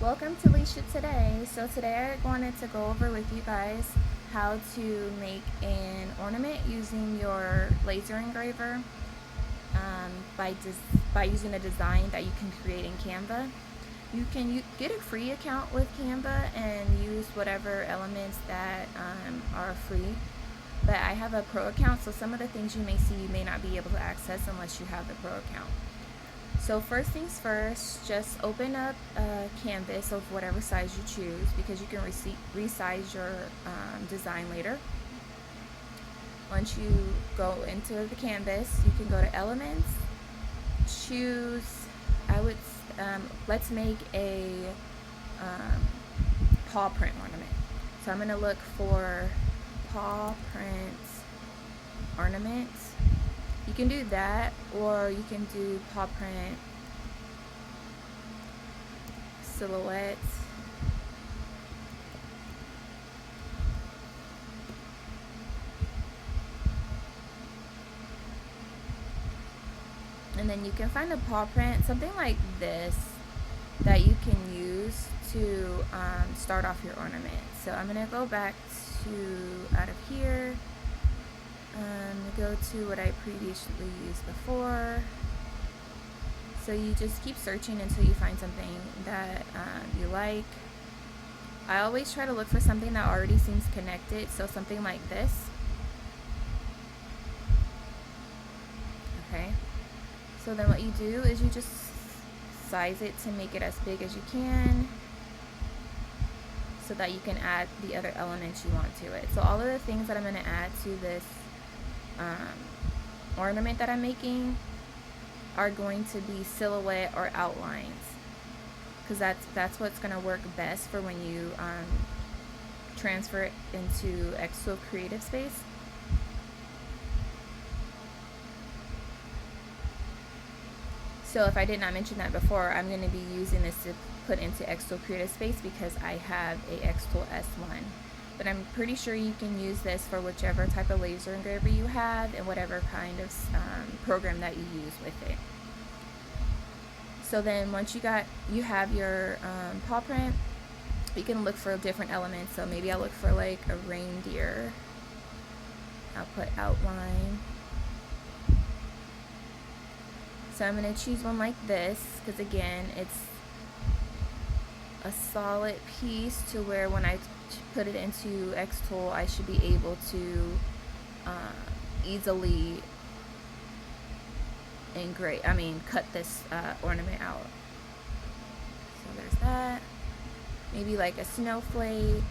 Welcome to Leisha Today. So today I wanted to go over with you guys how to make an ornament using your laser engraver by using a design that you can create in Canva. You can get a free account with Canva and use whatever elements that are free. But I have a pro account, so some of the things you may see you may not be able to access unless you have the pro account. So first things first, just open up a canvas of whatever size you choose, because you can resize your design later. Once you go into the canvas, you can go to elements, choose, let's make a paw print ornament. So I'm going to look for paw print ornaments. You can do that, or you can do paw print silhouettes. And then you can find a paw print, something like this, that you can use to start off your ornament. So I'm going to go back to out of here. Go to what I previously used before. So you just keep searching until you find something that you like. I always try to look for something that already seems connected, so something like this. Okay, so then what you do is you just size it to make it as big as you can, so that you can add the other elements you want to it. So all of the things that I'm going to add to this ornament that I'm making are going to be silhouette or outlines, because that's what's going to work best for when you transfer it into xTool Creative Space. So if I did not mention that before, I'm going to be using this to put into xTool Creative Space because I have a xTool S1. But I'm pretty sure you can use this for whichever type of laser engraver you have and whatever kind of program that you use with it. So then once you have your paw print, you can look for different elements. So maybe I'll look for like a reindeer. I'll put outline. So I'm going to choose one like this because, again, it's a solid piece to where when I put it into xTool, I should be able to easily cut this ornament out. So there's that. Maybe like a snowflake.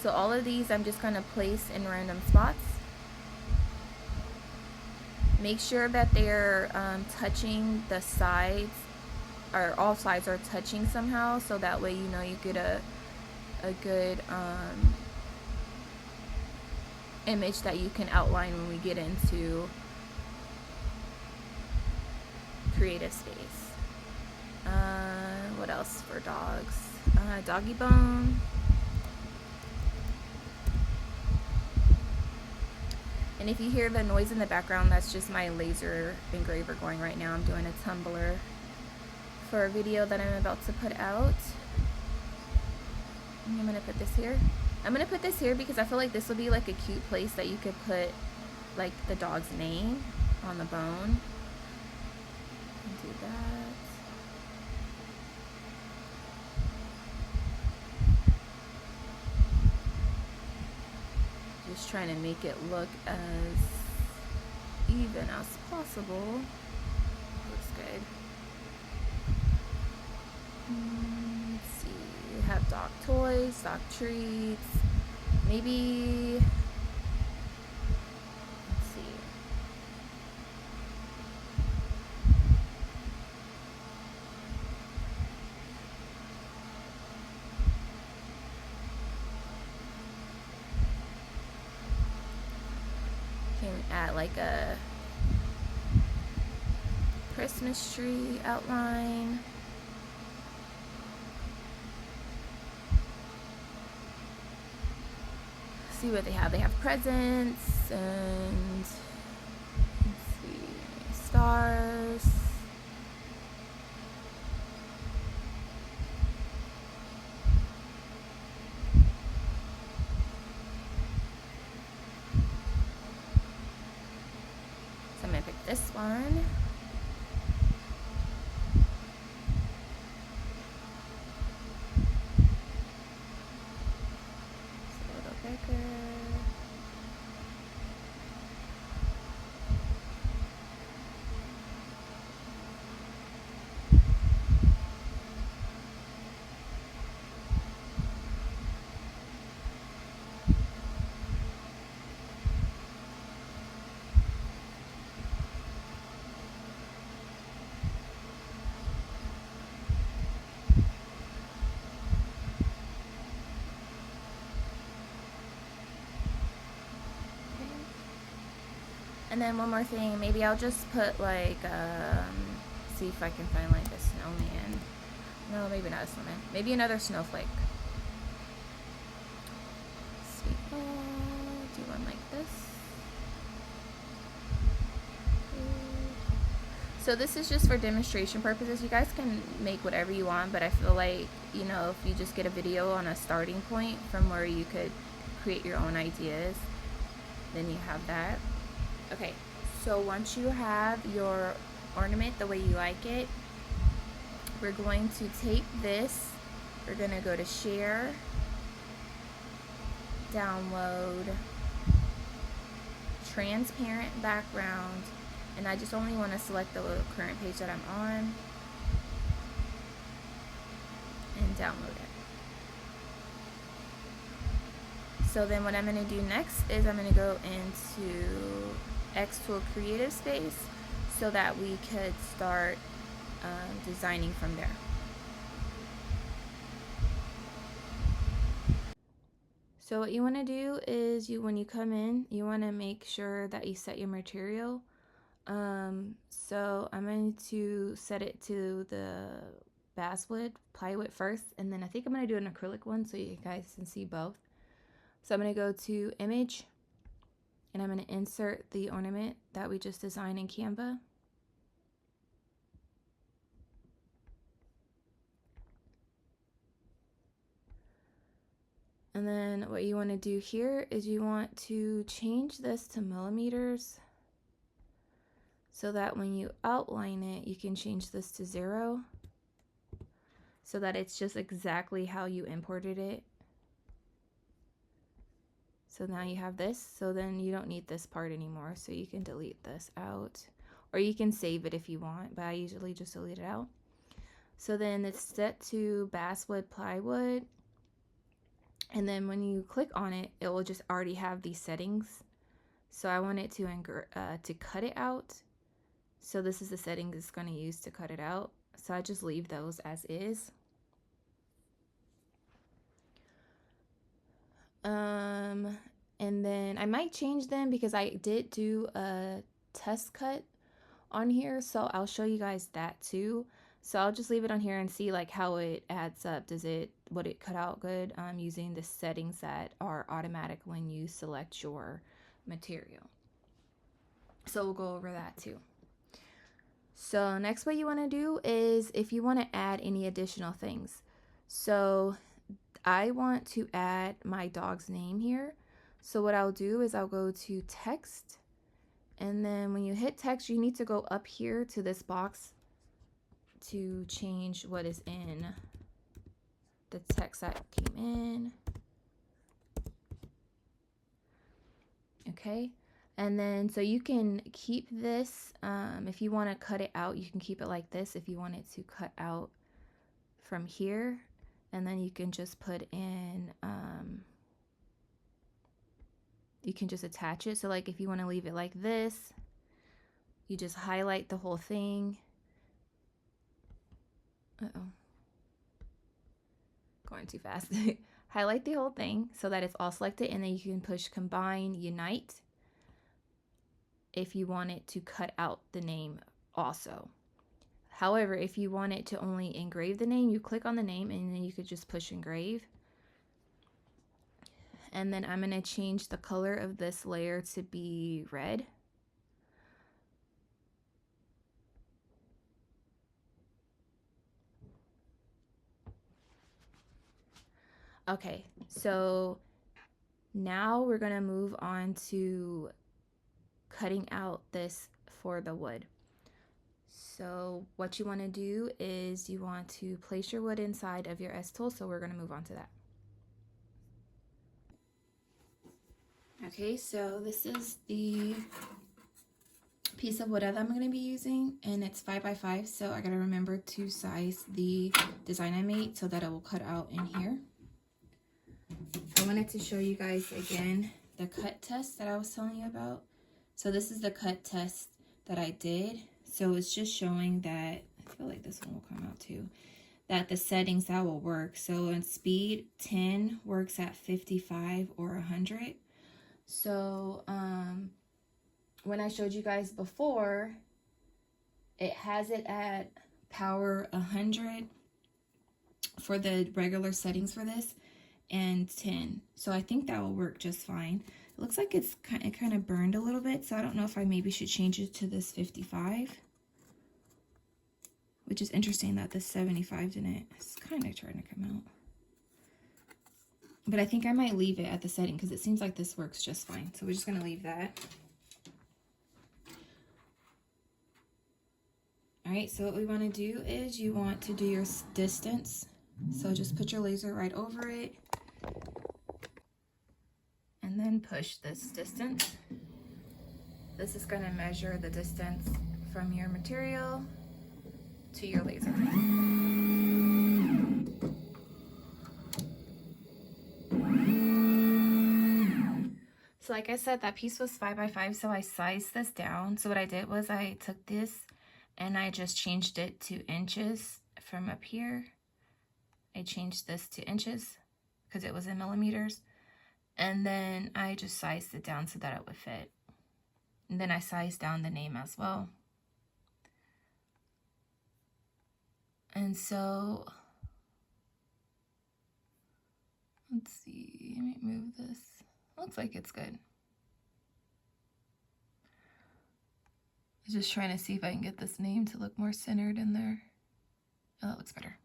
So all of these I'm just going to place in random spots. Make sure that they're touching the sides, or all sides are touching somehow, so that way you know you get a good image that you can outline when we get into Creative Space. What else for dogs? Doggy bone. And if you hear the noise in the background, that's just my laser engraver going right now. I'm doing a Tumblr for a video that I'm about to put out. And I'm going to put this here. I'm going to put this here because I feel like this will be like a cute place that you could put like the dog's name on the bone. And do that. Just trying to make it look as even as possible. Looks good. Let's see. We have dog toys, dog treats. Maybe. Let's see. Can add like a Christmas tree outline. See what they have. They have presents, and let's see, stars. So I'm gonna pick this one. It's a little bigger. And then one more thing, maybe I'll just put like, see if I can find like a snowman. No, maybe not a snowman. Maybe another snowflake. Let's see, do one like this. So this is just for demonstration purposes. You guys can make whatever you want, but I feel like, you know, if you just get a video on a starting point from where you could create your own ideas, then you have that. Okay, so once you have your ornament the way you like it, we're going to take this, we're going to go to share, download, transparent background, and I just only want to select the current page that I'm on and download it. So then what I'm going to do next is I'm going to go into xTool creative space so that we could start designing from there. So what you want to do is when you come in, you want to make sure that you set your material. So I'm going to set it to the basswood plywood first, and then I think I'm going to do an acrylic one so you guys can see both. So I'm going to go to image, and I'm going to insert the ornament that we just designed in Canva. And then what you want to do here is you want to change this to millimeters so that when you outline it, you can change this to 0 so that it's just exactly how you imported it. So now you have this, so then you don't need this part anymore, so you can delete this out, or you can save it if you want, but I usually just delete it out. So then it's set to basswood plywood, and then when you click on it, it will just already have these settings. So I want it to cut it out. So this is the settings it's going to use to cut it out. So I just leave those as is. And then I might change them because I did do a test cut on here, so I'll show you guys that too. So I'll just leave it on here and see like how it adds up. Would it cut out good using the settings that are automatic when you select your material. So we'll go over that too. So next, what you want to do is if you want to add any additional things. So I want to add my dog's name here. So what I'll do is I'll go to text, and then when you hit text, you need to go up here to this box to change what is in the text that came in. Okay, and then so you can keep this, if you want to cut it out, you can keep it like this if you want it to cut out from here, and then you can just put in, you can just attach it. So like if you want to leave it like this, you just highlight the whole thing. Going too fast. Highlight the whole thing so that it's all selected, and then you can push combine, unite if you want it to cut out the name also. However, if you want it to only engrave the name, you click on the name and then you could just push engrave. And then I'm going to change the color of this layer to be red. Okay, so now we're going to move on to cutting out this for the wood. So what you want to do is you want to place your wood inside of your xTool, so we're going to move on to that. Okay, so this is the piece of wood that I'm going to be using, and it's 5x5, so I got to remember to size the design I made so that it will cut out in here. I wanted to show you guys again the cut test that I was telling you about. So this is the cut test that I did. So it's just showing that, I feel like this one will come out too, that the settings that will work. So in speed, 10 works at 55 or 100. So when I showed you guys before, it has it at power 100 for the regular settings for this, and 10. So I think that will work just fine. It looks like it kind of burned a little bit, so I don't know if I maybe should change it to this 55. Which is interesting that this 75 didn't. It's kind of trying to come out. But I think I might leave it at the setting because it seems like this works just fine. So we're just going to leave that. Alright, so what we want to do is you want to do your distance. So just put your laser right over it. And then push this distance. This is going to measure the distance from your material to your laser. So like I said, that piece was 5x5, so I sized this down. So what I did was I took this and I just changed it to inches from up here. I changed this to inches because it was in millimeters. And then I just sized it down so that it would fit. And then I sized down the name as well. And so, let's see, let me move this. Looks like it's good. I'm just trying to see if I can get this name to look more centered in there. Oh, that looks better.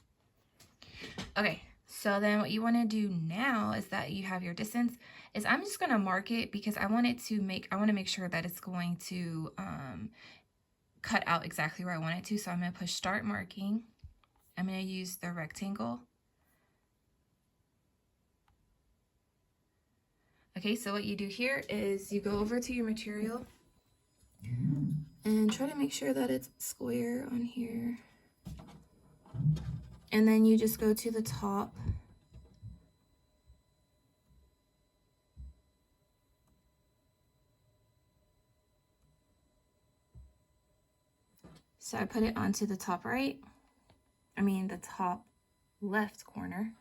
Okay, so then what you want to do now is that you have your distance. Is I'm just going to mark it because I want to make sure that it's going to cut out exactly where I want it to. So I'm going to push start marking. I'm going to use the rectangle. Okay, so what you do here is you go over to your material and try to make sure that it's square on here. And then you just go to the top. So I put it onto the top right. The top left corner.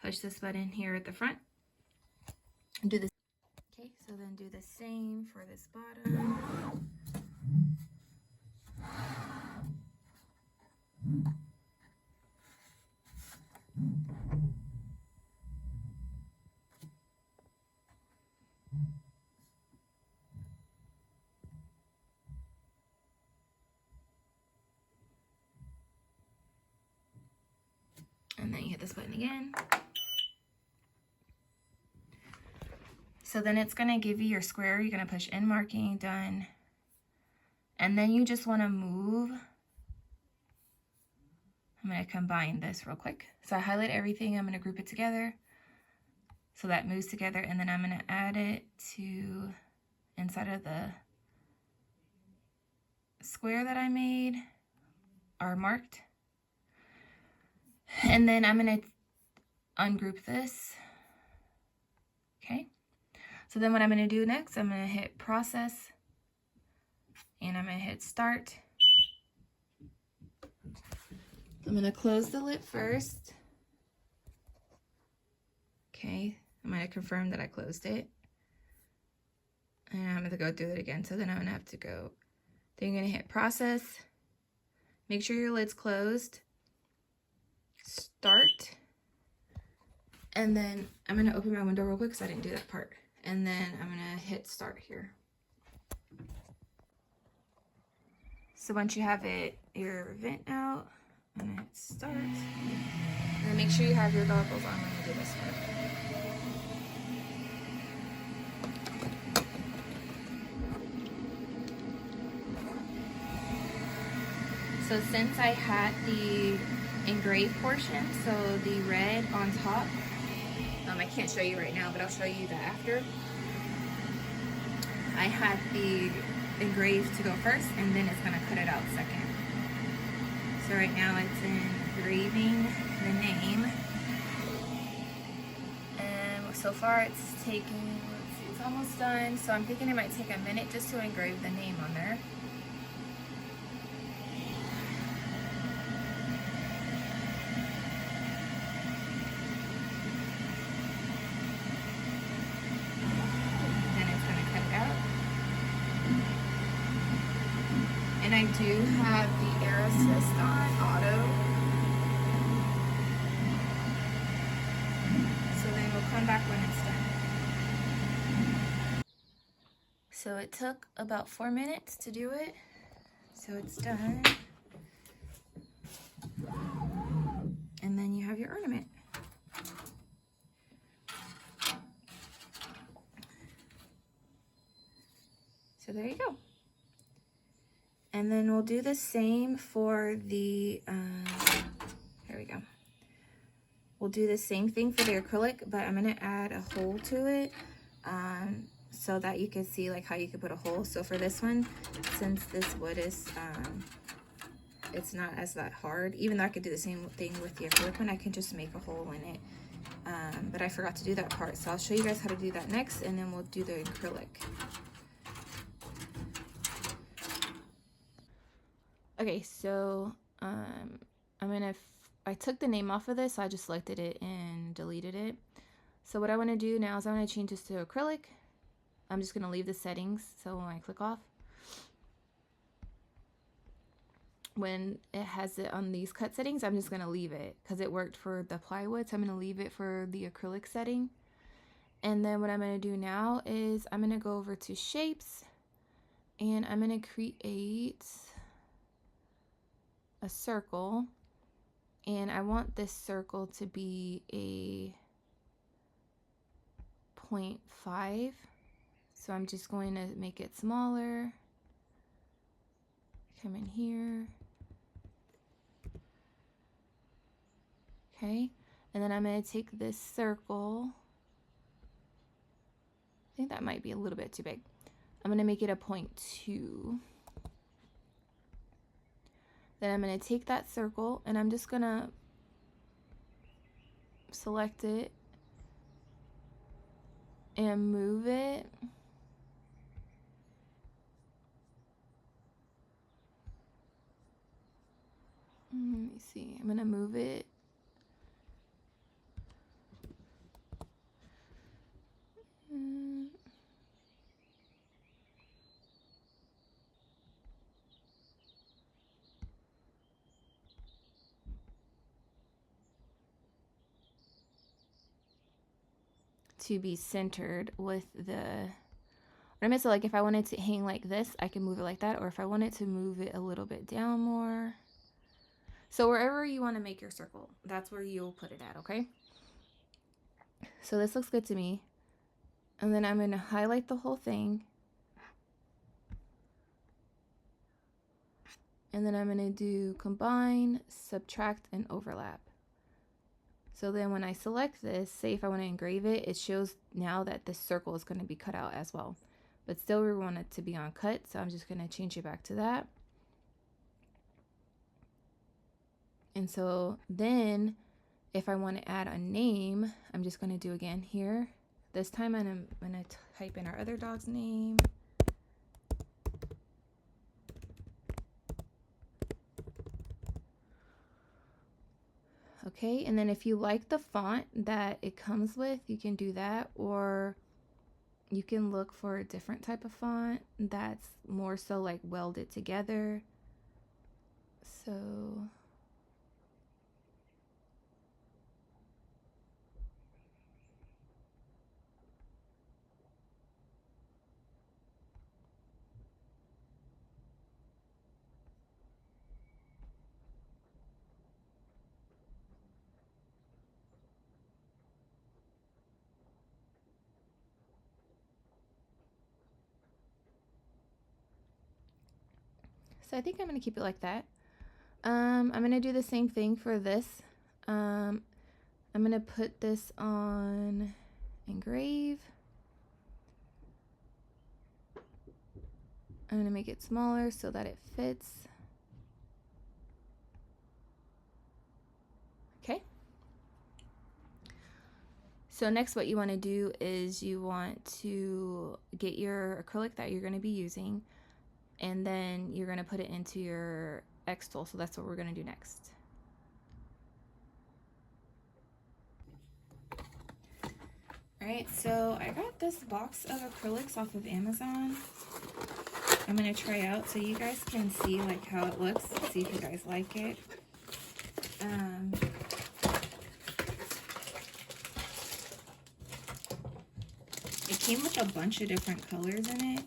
Push this button here at the front. Do this. Okay, so then do the same for this bottom. And then you hit this button again. So then it's going to give you your square. You're going to push end marking, done. And then you just want to move. I'm going to combine this real quick. So I highlight everything. I'm going to group it together. So that moves together. And then I'm going to add it to inside of the square that I made or marked. And then I'm going to ungroup this. Okay. So then what I'm going to do next, I'm going to hit process and I'm going to hit start. I'm going to close the lid first. Okay. I'm going to confirm that I closed it. And I'm going to go through it again. So then I'm going to have to go. Then you're going to hit process. Make sure your lid's closed. Start. And then I'm gonna open my window real quick because I didn't do that part. And then I'm gonna hit start here. So once you have your vent out, I'm gonna hit start. And then make sure you have your goggles on when you do this part. So since I had the engrave portion, so the red on top, I can't show you right now, but I'll show you that after. I had the engrave to go first, and then it's gonna cut it out second. So right now it's engraving the name. And so far it's taking, let's see, it's almost done. So I'm thinking it might take a minute just to engrave the name on there. And I do have the air assist on auto. So then we'll come back when it's done. So it took about 4 minutes to do it. So it's done. And then you have your ornament. So there you go. And then we'll do the same for the, here we go. We'll do the same thing for the acrylic, but I'm gonna add a hole to it so that you can see like how you could put a hole. So for this one, since this wood is, it's not as that hard, even though I could do the same thing with the acrylic one, I can just make a hole in it. But I forgot to do that part. So I'll show you guys how to do that next, and then we'll do the acrylic. Okay, so I took the name off of this, so I just selected it and deleted it. So what I want to do now is I want to change this to acrylic. I'm just going to leave the settings, so when I click off, when it has it on these cut settings, I'm just going to leave it because it worked for the plywood, so I'm going to leave it for the acrylic setting. And then what I'm going to do now is I'm going to go over to shapes, and I'm going to create a circle, and I want this circle to be a 0.5, so I'm just going to make it smaller, come in here, okay, and then I'm going to take this circle, I think that might be a little bit too big, I'm going to make it a 0.2. Then I'm going to take that circle and I'm just going to select it and move it. Let me see. I'm going to move it. To be centered with the ornament. So like if I wanted to hang like this, I can move it like that, or if I wanted to move it a little bit down more. So wherever you want to make your circle, that's where you'll put it at, okay? So this looks good to me. And then I'm going to highlight the whole thing. And then I'm going to do combine, subtract, and overlap. So then when I select this, say if I want to engrave it, it shows now that this circle is going to be cut out as well. But still we want it to be on cut, so I'm just going to change it back to that. And so then if I want to add a name, I'm just going to do again here. This time I'm going to type in our other dog's name. Okay, and then if you like the font that it comes with, you can do that, or you can look for a different type of font that's more so like welded together. So So I think I'm going to keep it like that. I'm going to do the same thing for this. I'm going to put this on engrave. I'm going to make it smaller so that it fits. Okay. So next what you want to do is you want to get your acrylic that you're going to be using, and then you're going to put it into your xTool. So that's what we're going to do next. Alright, so I got this box of acrylics off of Amazon. I'm going to try out so you guys can see like how it looks, see if you guys like it. It came with a bunch of different colors in it.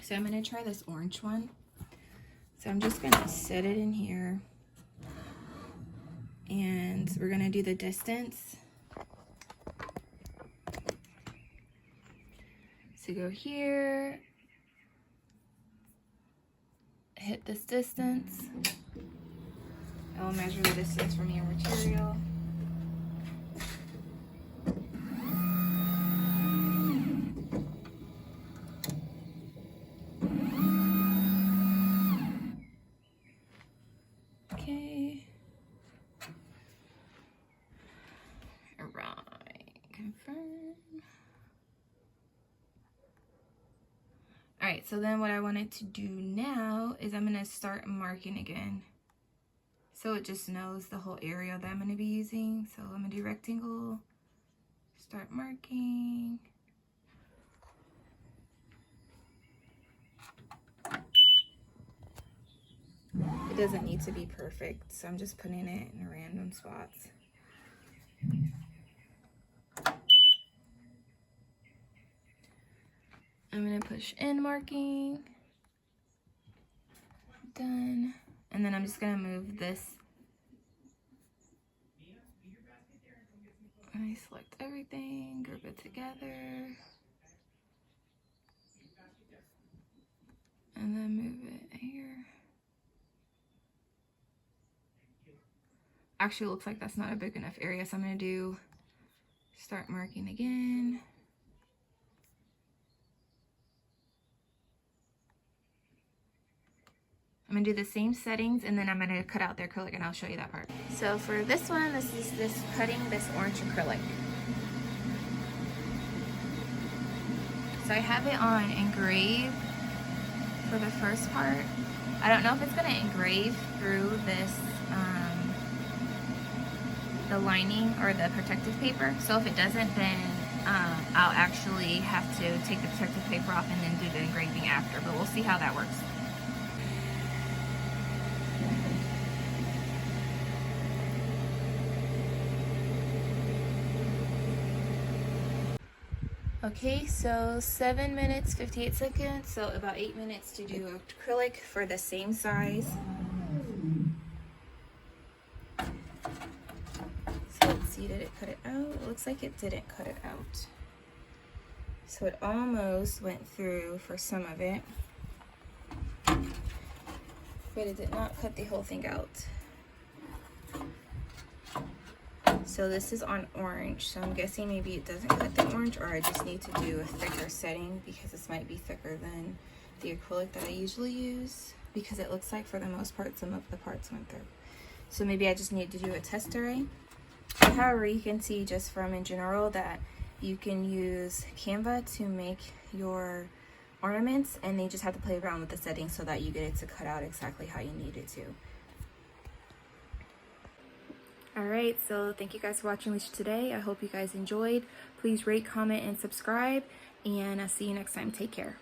So I'm going to try this orange one. So I'm just going to set it in here. And we're going to do the distance. So go here. Hit this distance. I'll measure the distance from your material. Okay. Right. Confirm. Alright, so then what I wanted to do now is I'm going to start marking again. So it just knows the whole area that I'm going to be using. So I'm going to do rectangle, start marking. It doesn't need to be perfect, so I'm just putting it in random spots. I'm going to push in marking. Done. And then I'm just going to move this. I select everything, group it together. And then move it here. Actually, it looks like that's not a big enough area, so I'm going to do start marking again. I'm going to do the same settings, and then I'm going to cut out the acrylic, and I'll show you that part. So for this one, this is cutting this orange acrylic. So I have it on engrave for the first part. I don't know if it's going to engrave through this, the lining or the protective paper. So if it doesn't, then I'll actually have to take the protective paper off and then do the engraving after, but we'll see how that works. Okay, so 7 minutes, 58 seconds, so about 8 minutes to do acrylic for the same size. So let's see, did it cut it out? It looks like it didn't cut it out. So it almost went through for some of it, but it did not cut the whole thing out. So this is on orange, so I'm guessing maybe it doesn't cut the orange, or I just need to do a thicker setting because this might be thicker than the acrylic that I usually use, because it looks like for the most part some of the parts went through. So maybe I just need to do a test array. However, you can see just from in general that you can use Canva to make your ornaments, and you just have to play around with the settings so that you get it to cut out exactly how you need it to. Alright, so thank you guys for watching this today. I hope you guys enjoyed. Please rate, comment, and subscribe, and I'll see you next time. Take care.